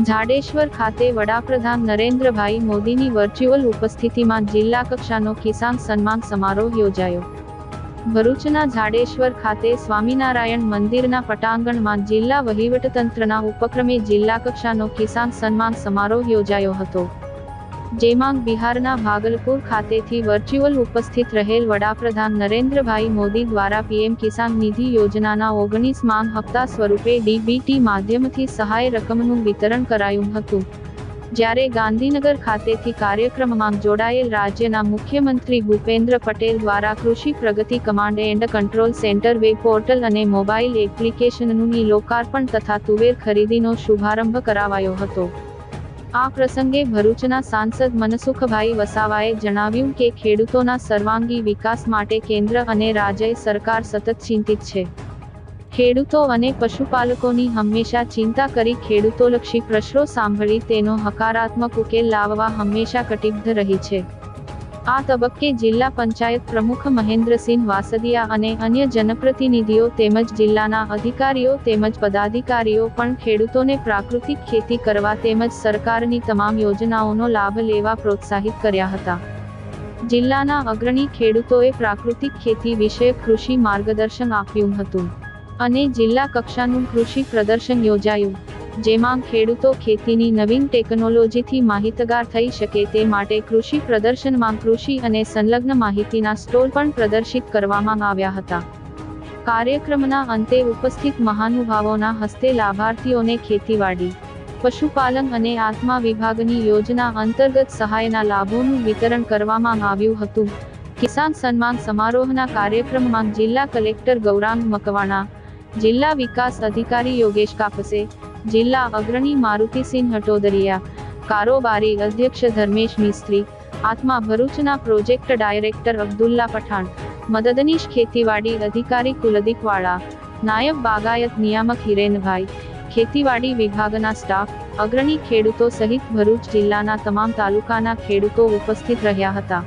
જાડેશ્વર ખાતે વડાપ્રધાન નરેન્દ્રભાઈ મોદીની વર્ચ્યુઅલ ઉપસ્થિતિમાં જિલ્લા કક્ષાનો કિસાન સન્માન સમારોહ યોજાયો. ભરૂચના જાડેશ્વર ખાતે સ્વામિનારાયણ મંદિરના પટાંગણમાં જિલ્લા વહીવટતંત્રના ઉપક્રમે જિલ્લા કક્ષાનો કિસાન સન્માન સમારોહ યોજાયો હતો. જેમાં બિહારના ભાગલપુર ખાતેથી વર્ચ્યુઅલ ઉપસ્થિત રહેલ વડાપ્રધાન નરેન્દ્રભાઈ મોદી દ્વારા પીએમ કિસાન નિધિ યોજનાના 19 હપ્તા સ્વરૂપે ડીબીટી માધ્યમથી સહાય રકમનું વિતરણ કરાયું હતું. જ્યારે ગાંધીનગર ખાતેથી કાર્યક્રમમાં જોડાયેલ રાજ્યના મુખ્યમંત્રી ભૂપેન્દ્ર પટેલ દ્વારા કૃષિ પ્રગતિ command and control centre web portal અને મોબાઈલ એપ્લિકેશનનું લોકાર્પણ તથા તુવેર ખરીદીનો શુભારંભ કરાવાયો હતો. આ પ્રસંગે ભરૂચના સાંસદ મનસુખભાઈ વસાવાએ જણાવ્યું કે ખેડૂતોના સર્વાંગી વિકાસ માટે કેન્દ્ર અને રાજ્ય સરકાર સતત ચિંતિત છે. ખેડૂતો અને પશુપાલકોની હંમેશા ચિંતા કરી ખેડૂતોલક્ષી પ્રશ્નો સાંભળી તેનો હકારાત્મક ઉકેલ લાવવા હંમેશા કટિબદ્ધ રહી છે. આ તબક્કે જિલ્લા પંચાયત પ્રમુખ મહેન્દ્રસિંહ વાસદિયા અને અન્ય જનપ્રતિનિધિઓ તેમજ જિલ્લાના અધિકારીઓ તેમજ પદાધિકારીઓ પણ ખેડૂતોને પ્રાકૃતિક ખેતી કરવા તેમજ સરકારની તમામ યોજનાઓનો લાભ લેવા પ્રોત્સાહિત કર્યા હતા. જિલ્લાના અગ્રણી ખેડૂતોએ પ્રાકૃતિક ખેતી વિશે કૃષિ માર્ગદર્શન આપ્યું હતું અને જિલ્લા કક્ષાનું કૃષિ પ્રદર્શન યોજાયું, જેમાં ખેડૂતો ખેતીની નવીન ટેકનોલોજીથી માહિતગાર થઈ શકે તે માટે કૃષિ પ્રદર્શનમાં કૃષિ અને સંલગ્ન માહિતીના સ્ટોલ પણ પ્રદર્શિત કરવામાં આવ્યા હતા. કાર્યક્રમના અંતે ઉપસ્થિત મહાનુભાવોના હસ્તે લાભાર્થીઓને ખેતીવાડી, પશુપાલન અને આત્મા વિભાગની યોજના અંતર્ગત સહાયના લાભોનું વિતરણ કરવામાં આવ્યું હતું. કિસાન સન્માન સમારોહના કાર્યક્રમમાં જિલ્લા કલેક્ટર ગૌરાંગ મકવાણા, જિલ્લા વિકાસ અધિકારી યોગેશ કાપસે, જિલ્લા અગ્રણી મારુતિસિંહ હટોદરિયા, કારોબારી અધ્યક્ષ ધર્મેશ મિસ્ત્રી, આત્મા ભરૂચના પ્રોજેક્ટ ડાયરેક્ટર અબ્દુલ્લા પઠાણ, મદદનીશ ખેતીવાડી અધિકારી કુલદીપ વાળા, નાયબ બાગાયત નિયામક હિરેનભાઈ, ખેતીવાડી વિભાગના સ્ટાફ, અગ્રણી ખેડૂતો સહિત ભરૂચ જિલ્લાના તમામ તાલુકાના ખેડૂતો ઉપસ્થિત રહ્યા હતા.